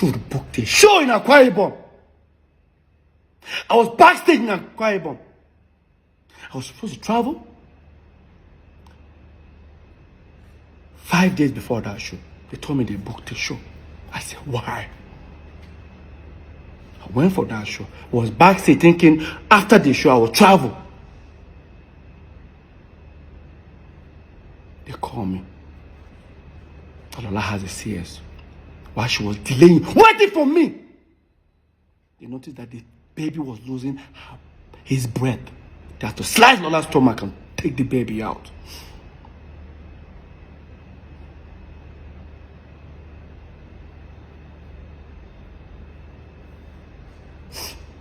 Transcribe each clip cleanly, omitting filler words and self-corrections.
Jude booked a show in Akwa Ibom. I was backstage in Akwa Ibom. I was supposed to travel 5 days before that show. They told me they booked a show. I said, why? I went for that show. I was backstage thinking after the show I would travel. They called me. Lola has a CS. While she was delaying, waiting for me, they noticed that the baby was losing his breath. They had to slice Lola's stomach and take the baby out.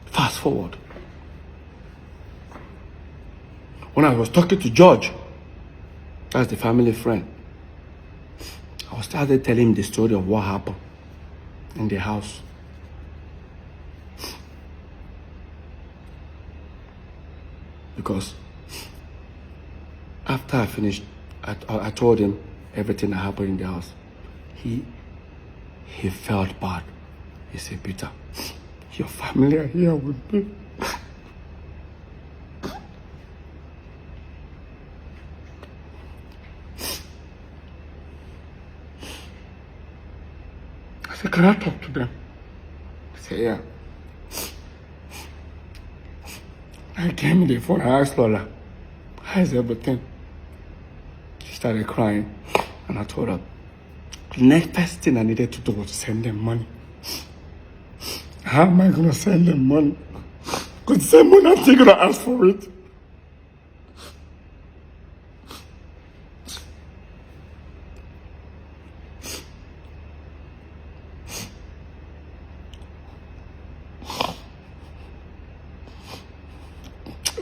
Fast forward. When I was talking to George, that's the family friend, I started telling him the story of what happened in the house. Because after I finished, I told him everything that happened in the house. He felt bad. He said, Peter, your family are here with me. I said, can I talk to them? He said, yeah. I came in the phone, I asked Lola, how's everything? She started crying, and I told her, the next first thing I needed to do was to send them money. How am I going to send them money? Because send money, I'm still going to ask for it.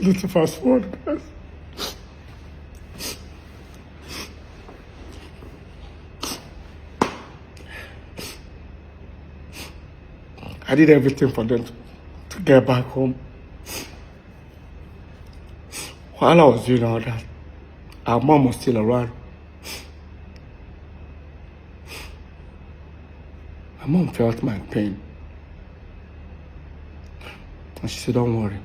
Let's fast forward, guys. I did everything for them to get back home. While I was doing all that, our mom was still around. My mom felt my pain. And she said, don't worry.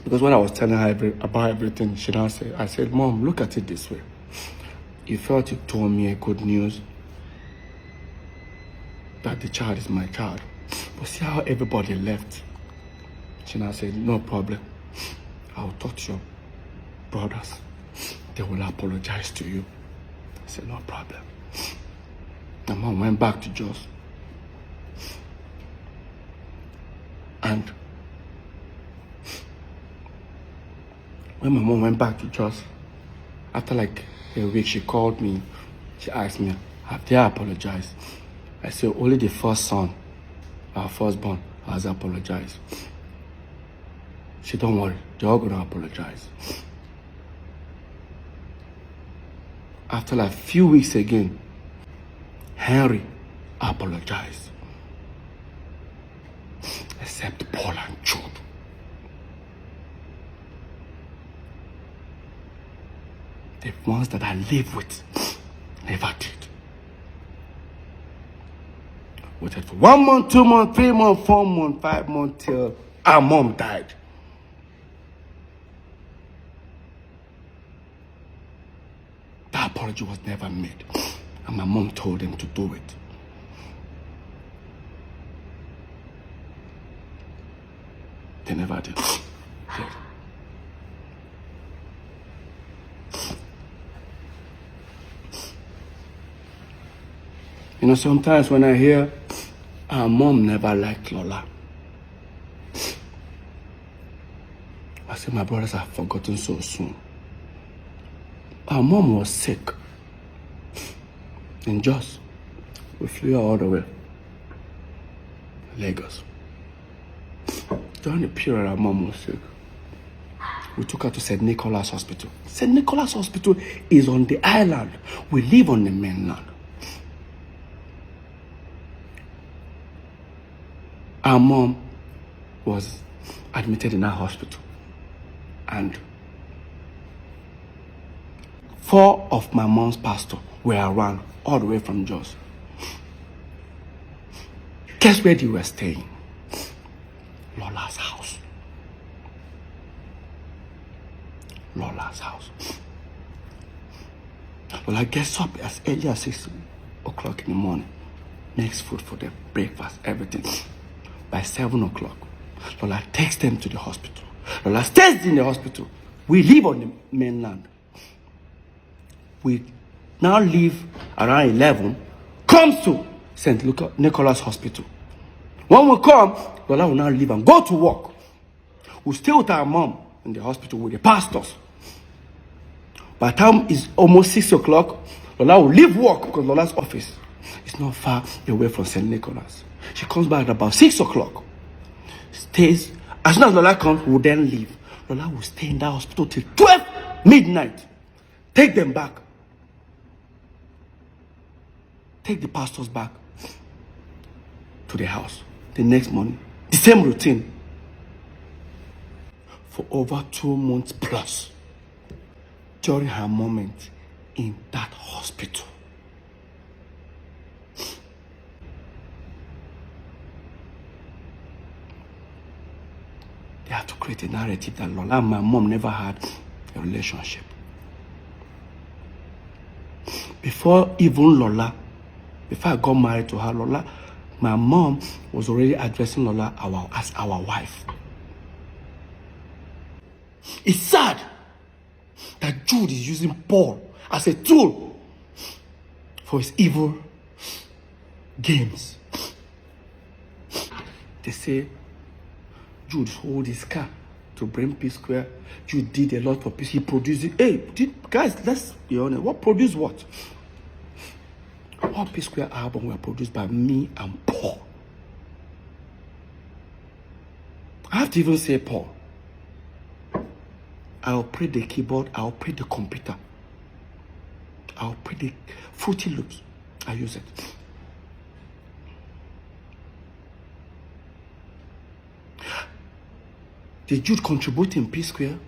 Because when I was telling her about everything, she now said, I said, Mom, look at it this way. You felt you told me a good news that the child is my child. But see how everybody left. She now said, no problem. I'll talk to your brothers. They will apologize to you. I said, no problem. My mom went back to Jos. And when my mom went back to Jos, after like a week, she called me. She asked me, have they apologized? I said, only the first son, our firstborn, has apologized. She said, don't worry, they're all going to apologize. After like a few weeks again, Henry apologized. Except Paul and Jude. The ones that I live with never did. Waited for 1 month, 2 months, 3 months, 4 months, 5 months till our mom died. That apology was never made. And my mom told them to do it. They never did. You know, sometimes when I hear our mom never liked Lola, I say my brothers have forgotten so soon. Our mom was sick in Jos. We flew her all the way to Lagos. During the period our mom was sick, we took her to St. Nicholas Hospital. St. Nicholas Hospital is on the island. We live on the mainland. Our mom was admitted in our hospital, and 4 of my mom's pastors were around all the way from Jos. Guess where they were staying? Lola's house. Lola's house. Lola gets up as early as 6 o'clock in the morning. Makes food for them, breakfast, everything. By 7 o'clock, Lola takes them to the hospital. Lola stays in the hospital. We live on the mainland. We now leave around 11, comes to St. Nicholas Hospital. When we come, Lola will now leave and go to work. We stay with our mom in the hospital with the pastors. By the time it's almost 6 o'clock, Lola will leave work because Lola's office is not far away from St. Nicholas. She comes back at about 6 o'clock. Stays. As soon as Lola comes, we'll then leave. Lola will stay in that hospital till 12 midnight. Take them back. Take the pastors back to the house. The next morning, the same routine. For over 2 months plus. During her moment in that hospital. They have to create a narrative that Lola and my mom never had a relationship. Before even Lola, before I got married to her, Lola, my mom was already addressing Lola as our wife. It's sad that Jude is using Paul as a tool for his evil games. They say Jude sold his car to bring Psquare. Jude did a lot for peace. He produced it. Hey, guys, let's be honest. What produced what? All Psquare albums were produced by me and Paul. I have to even say Paul. I'll play the keyboard. I'll play the computer. I'll play the Fruity Loops. I use it. Did Jude contribute in Psquare?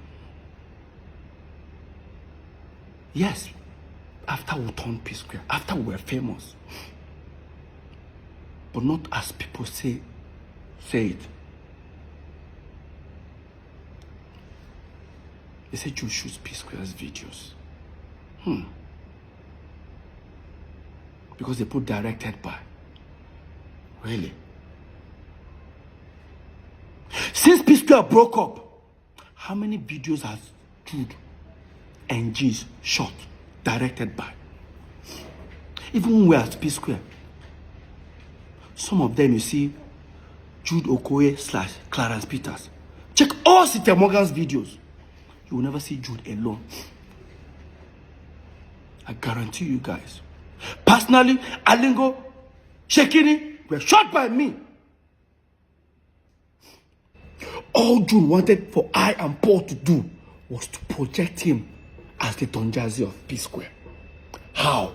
Yes. After we turned Psquare, after we were famous. But not as people say it. They say Jude shoots Psquare's videos. Because they put directed by. Really? Since Psquare broke up, how many videos has Jude and G's shot, directed by? Even when we are at Psquare, some of them you see Jude Okoye / Clarence Peters. Check all Cynthia Morgan's videos. You will never see Jude alone. I guarantee you guys. Personally, Alingo, Shekini were shot by me. All Jude wanted for I and Paul to do was to project him as the Don Jazzy of Psquare. How?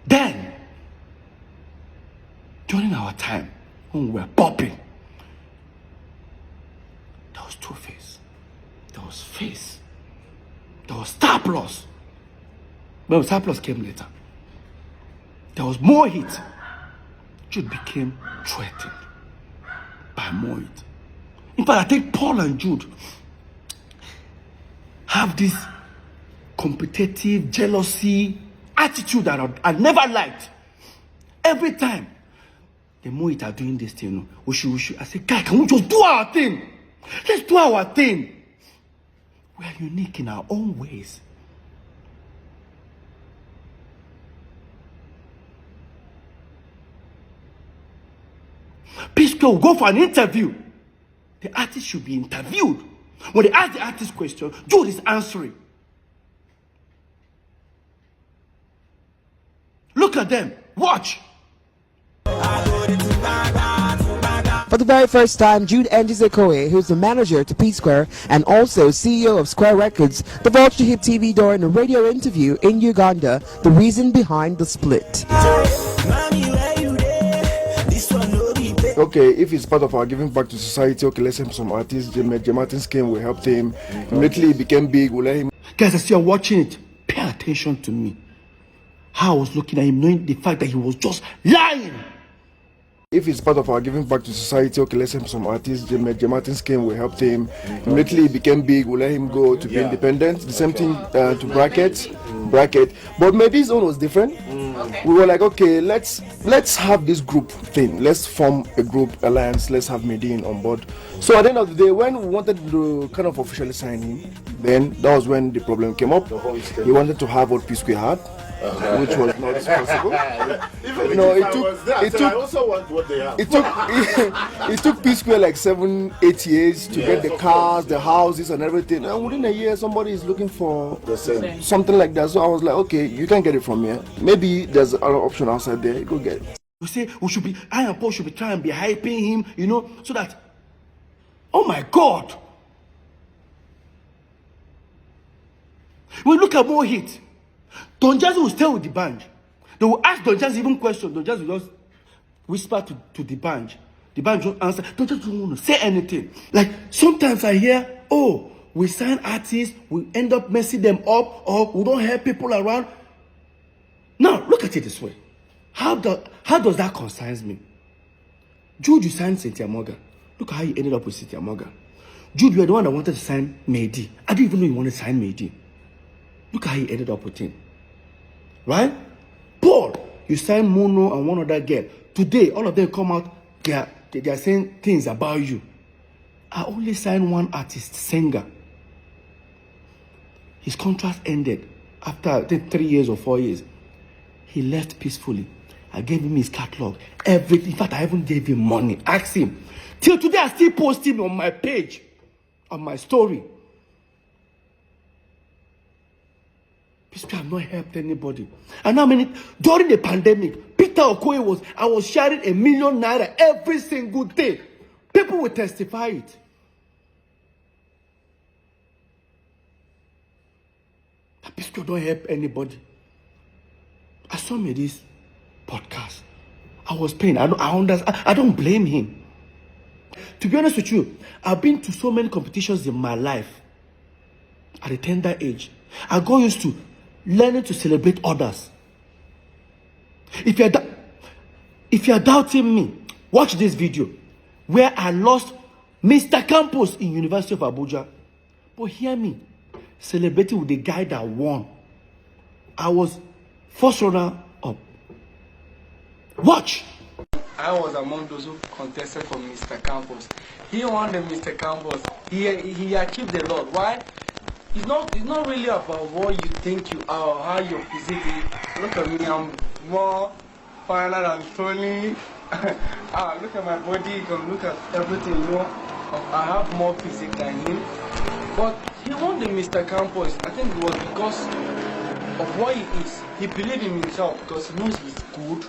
Then, during our time, when we were popping, there was Two-Face, there was Face, there was Star Plus. Well, Star Plus came later. There was more hit. Jude became threatened by more hit. In fact, I think Paul and Jude have this competitive, jealousy attitude that I never liked. Every time the Moit are doing this thing, we should. I say, guy, can we just do our thing? Let's do our thing. We are unique in our own ways. Psquare will go for an interview. The artist should be interviewed. When they ask the artist question, Jude is answering. Look at them. Watch. For the very first time, Jude and Okoye, who's the manager to Psquare and also CEO of Square Records, divulged to Hip TV during a radio interview in Uganda the reason behind the split. Okay, if it's part of our giving back to society, okay, let's help some artists. J Martin's came, we helped him. Immediately he became big, we let him. Guys, as you're watching it, pay attention to me. How I was looking at him, knowing the fact that he was just lying. if it's part of our giving back to society, okay, let's help some artists. J Martin scheme, we helped him. Immediately he became big, we let him go to be independent. The same thing to Bracket. But Mehdi's own was different. We were like, okay, let's have this group thing. Let's form a group alliance. Let's have Mehdi on board. So at the end of the day, when we wanted to kind of officially sign him, then that was when the problem came up. He wanted to have what Psquare had, which was not possible. Even I also want what they have. It took Psquare like 7-8 years to get the cars, the houses, and everything. And within a year, somebody is looking for The same. something like that. So I was like, okay, you can get it from here. Maybe there's another option outside there. You go get it. We say I and Paul should be trying to be hyping him, you know, so that, oh my God. When look at more hits, Don Jazzy will stay with the band. They will ask Don Jazzy even questions. Don Jazzy will just whisper to the band. The band won't answer. Don Jazzy don't want to say anything. Like sometimes I hear, oh, we sign artists, we end up messing them up, or we don't have people around. Now look at it this way. How does that concern me? Jude, you signed Cynthia Morgan. Look how you ended up with Cynthia Morgan. Jude, you are the one that wanted to sign Mehdi. I didn't even know you wanted to sign Mehdi. Look how you ended up with him. Right? Paul, you signed Mono and one other girl. Today, all of them come out, they are saying things about you. I only signed one artist, singer. His contract ended after I think 3 years or 4 years. He left peacefully. I gave him his catalog. Everything. In fact, I even gave him money. Ask him. Till today, I still post him on my page, on my story. Psquare have not helped anybody. And how many during the pandemic, Peter Okoye I was sharing ₦1 million every single day. People will testify it. That Psquare don't help anybody. I saw me this podcast. I was paying. I don't blame him. To be honest with you, I've been to so many competitions in my life. At a tender age, I got used to learning to celebrate others. If you're doubting me, watch this video where I lost Mr. Campos in University of Abuja. But hear me, celebrating with the guy that won. I was first runner up. Watch. I was among those who contested for Mr. Campos. He won the Mr. Campos. He achieved a lot. Why? It's not really about what you think you are or how your physique is. Look at me, I'm more finer than Tony. Look at my body, you can look at everything, you know. I have more physique than him. But he won the Mr. Campos. I think it was because of what he is. He believed in himself because he knows he's good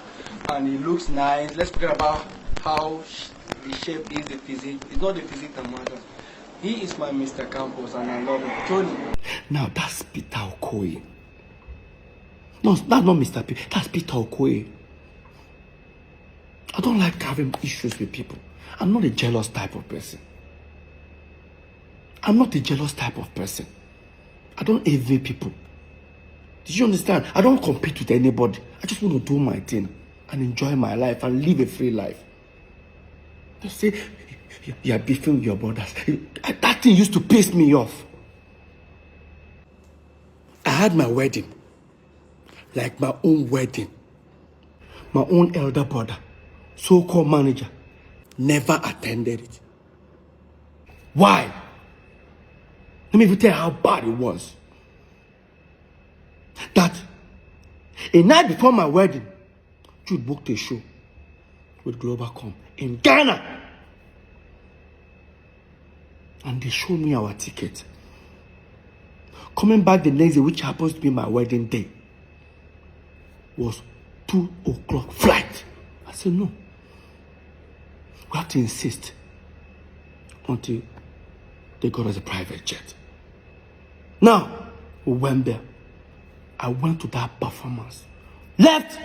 and he looks nice. Let's forget about how the shape is, the physique. It's not the physique that matters. He is my Mr. Campos and I love him. Tony. Now that's Peter Okoye. No, that's not Mr. P. That's Peter Okoye. I don't like having issues with people. I'm not a jealous type of person. I'm not a jealous type of person. I don't envy people. Did you understand? I don't compete with anybody. I just want to do my thing and enjoy my life and live a free life. They say you are beefing with your brothers. That thing used to piss me off. I had my wedding, like my own wedding. My own elder brother, so-called manager, never attended it. Why? Let me even tell you how bad it was. That a night before my wedding, Jude booked a show with Globalcom in Ghana. And they showed me our ticket. Coming back the next day, which happens to be my wedding day, was 2 o'clock flight. I said, no. We have to insist until they got us a private jet. Now, we went there. I went to that performance. Left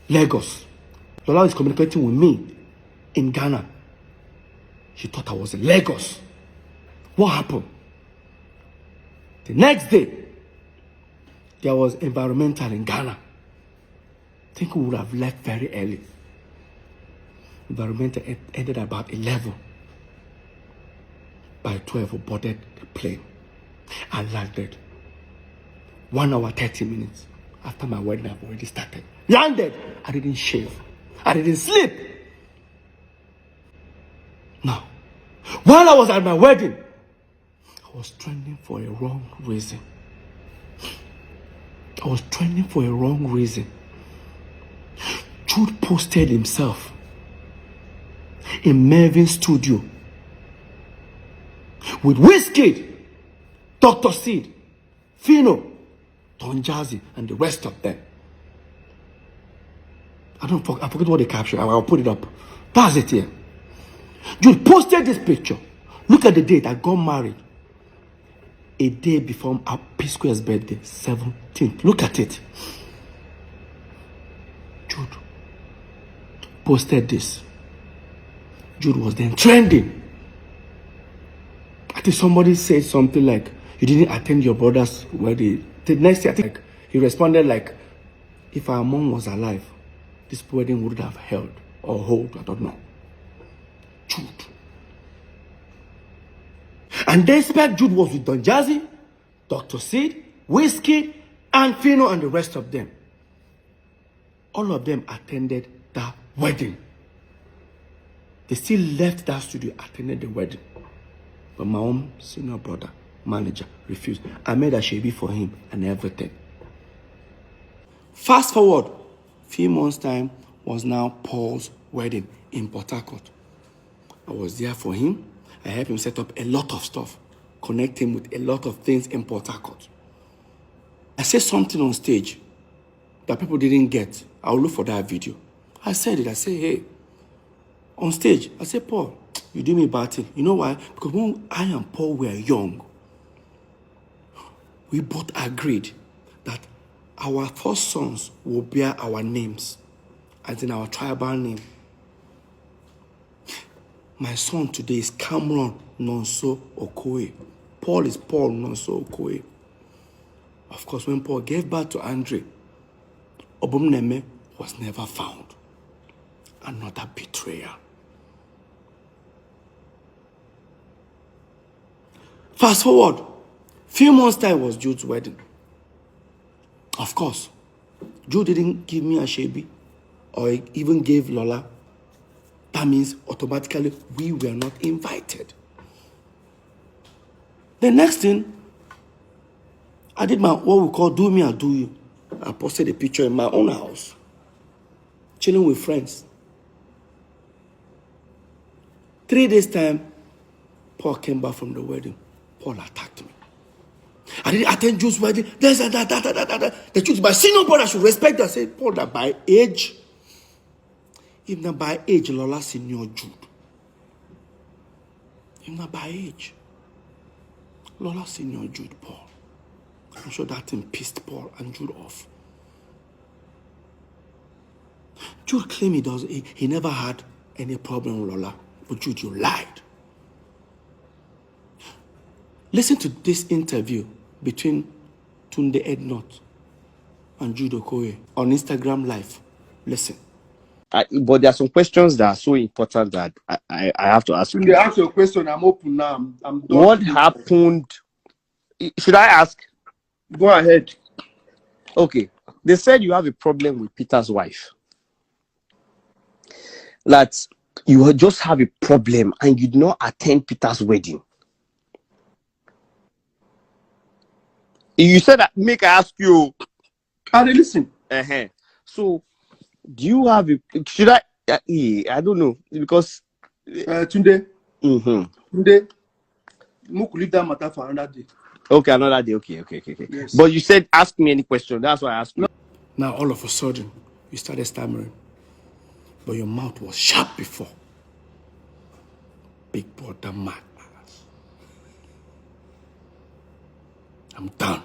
Lagos. Lola is communicating with me in Ghana. She thought I was in Lagos. What happened? The next day, there was environmental in Ghana. I think we would have left very early. Environmental ended about 11. By 12, we boarded the plane and landed. 1 hour, 30 minutes after my wedding, I've already started. Landed. I didn't shave. I didn't sleep. Now, while I was at my wedding, I was trending for a wrong reason. Jude posted himself in Mervin's studio with Wizkid, Dr. Sid, Fino, Don Jazzy, and the rest of them. I forget what they captured. I'll put it up. That's it here. Jude posted this picture. Look at the date. I got married a day before Peter Psquare's birthday, 17th. Look at it. Jude posted this. Jude was then trending. I think somebody said something like, "You didn't attend your brother's wedding." The next day, I think he responded like, "If our mom was alive, this wedding would have held or hold, I don't know." Jude. And despite Jude was with Don Jazzy, Dr. Sid, Wizkid, and Fino, and the rest of them, all of them attended that wedding. They still left that studio, attended the wedding. But my own senior brother, manager, refused. I made a shabby for him and everything. Fast forward, a few months' time was now Paul's wedding in Port Harcourt. I was there for him. I helped him set up a lot of stuff, connect him with a lot of things in Port Harcourt. I said something on stage that people didn't get. I'll look for that video. I said it. I said, "Hey, on stage," I said, "Paul, you do me bad thing." You know why? Because when I and Paul were young, we both agreed that our first sons will bear our names, as in our tribal name. My son today is Cameron Nonso Okoye. Paul is Paul Nonso Okoye. Of course, when Paul gave birth to Andre, Obumneme was never found. Another betrayer. Fast forward, few months time was Jude's wedding. Of course, Jude didn't give me a shebi or even gave Lola. That means automatically we were not invited. The next thing, I did what we call do me or do you. I posted a picture in my own house, chilling with friends. 3 days time, Paul came back from the wedding. Paul attacked me. I didn't attend Jude's wedding. The Jude, my senior brother should respect. I said, "Paul, that by age, if not by age, Lola senior Jude. If not by age, Lola senior Jude, Paul." I'm sure that thing pissed Paul and Jude off. Jude claimed he never had any problem with Lola. But Jude, you lied. Listen to this interview between Tunde Ednot and Jude Okoye on Instagram Live. Listen. But there are some questions that are so important that I have to ask you. They ask your question. I'm open now. I'm done. What happened? Should I ask? Go ahead. Okay. They said you have a problem with Peter's wife. That you just have a problem and you did not attend Peter's wedding. You said that, make I ask you. I listen. So, do you have a, should I don't know, because Tunde. Tunde, Moku leave that matter for another day. Okay, another day. Okay. Yes. But you said ask me any question. That's why I asked you. Now all of a sudden, you started stammering. But your mouth was sharp before. Big brother madness. I'm done.